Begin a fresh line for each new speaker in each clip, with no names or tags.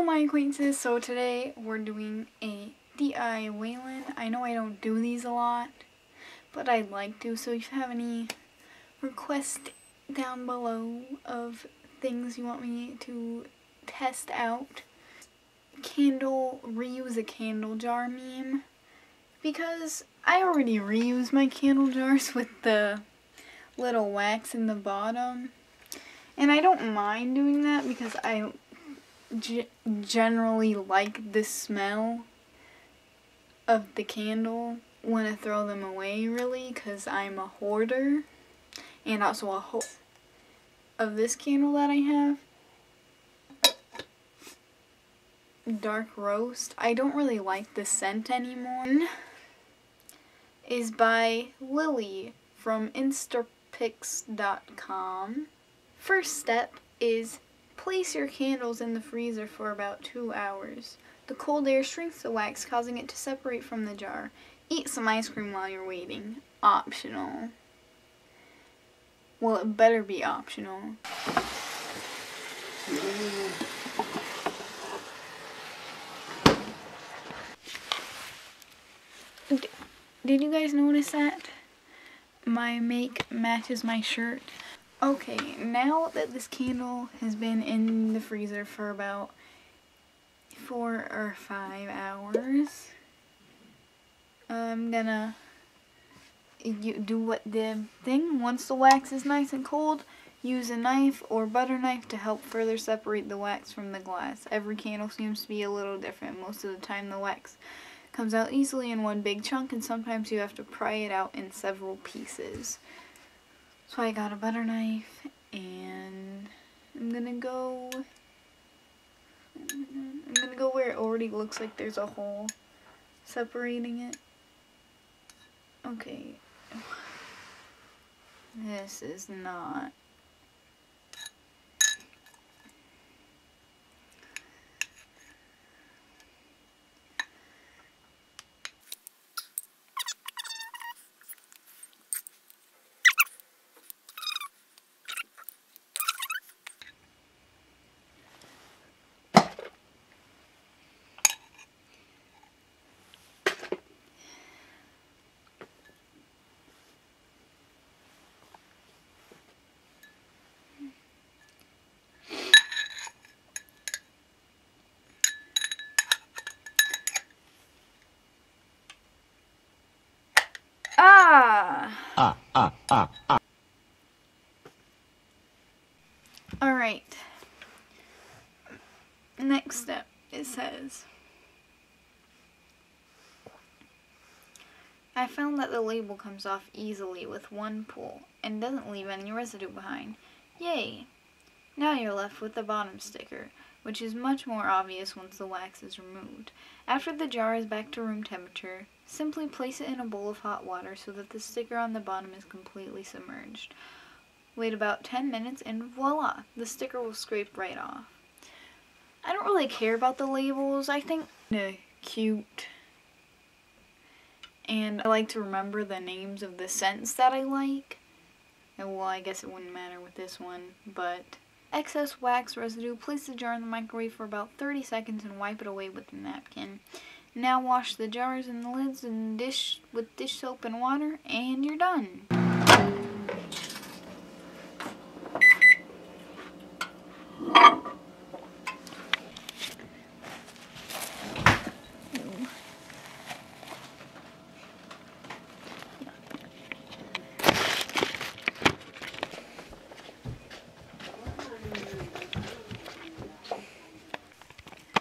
my acquaintances, so today we're doing a D.I.Whalen. I know I don't do these a lot, but I'd like to, so if you have any requests down below of things you want me to test out. Reuse a candle jar meme, because I already reuse my candle jars with the little wax in the bottom, and I don't mind doing that because I generally like the smell of the candle when I throw them away, really, because I'm a hoarder, and also a of this candle that I have, Dark Roast. I don't really like the scent anymore. Is by Lily from instapics.com. First step is place your candles in the freezer for about 2 hours. The cold air shrinks the wax, causing it to separate from the jar. Eat some ice cream while you're waiting. Optional. Well, it better be optional. Did you guys notice that? My make matches my shirt. Okay, now that this candle has been in the freezer for about 4 or 5 hours, I'm gonna do what the thing. Once the wax is nice and cold, use a knife or butter knife to help further separate the wax from the glass. Every candle seems to be a little different. Most of the time the wax comes out easily in one big chunk, and sometimes you have to pry it out in several pieces. So I got a butter knife, and I'm gonna go where it already looks like there's a hole separating it. Okay. This is not. Alright. Next step, it says, I found that the label comes off easily with one pull and doesn't leave any residue behind. Yay! Now you're left with the bottom sticker, which is much more obvious once the wax is removed. After the jar is back to room temperature, simply place it in a bowl of hot water so that the sticker on the bottom is completely submerged. Wait about 10 minutes and voila, the sticker will scrape right off. I don't really care about the labels. I think they're cute. And I like to remember the names of the scents that I like. And well, I guess it wouldn't matter with this one, but excess wax residue, place the jar in the microwave for about 30 seconds and wipe it away with a napkin. Now wash the jars and the lids and dish with dish soap and water, and you're done.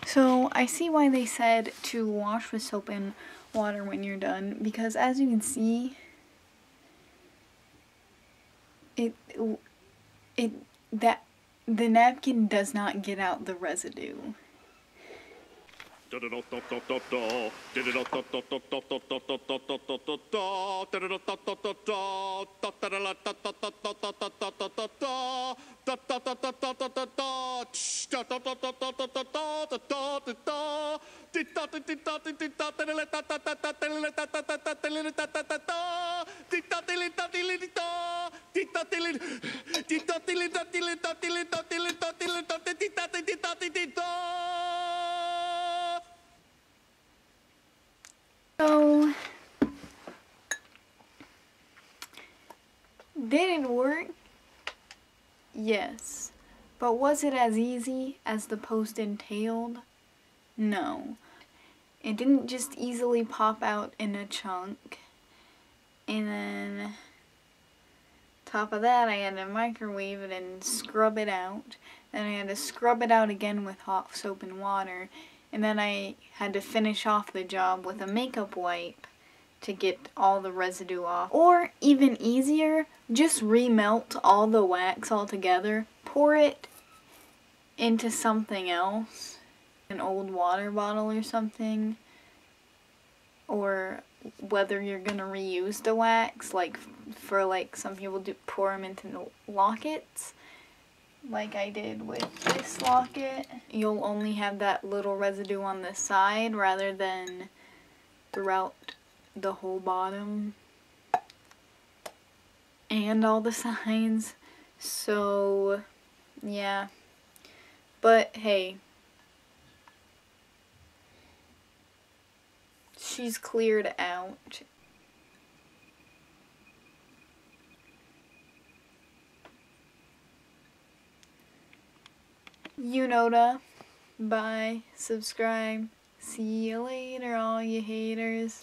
So I see why they said to wash with soap and water when you're done, because as you can see, the napkin does not get out the residue. Yes. But was it as easy as the post entailed? No. It didn't just easily pop out in a chunk. And then, top of that, I had to microwave it and scrub it out. Then I had to scrub it out again with hot soap and water. And then I had to finish off the job with a makeup wipe to get all the residue off. Or, even easier, just remelt all the wax all together, pour it into something else, an old water bottle or something, or whether you're gonna reuse the wax, like for like some people do pour them into lockets, like I did with this locket. You'll only have that little residue on the side rather than throughout the whole bottom and all the sides. So yeah, but hey, she's cleared out. You know da. Bye. Subscribe. See you later, all you haters.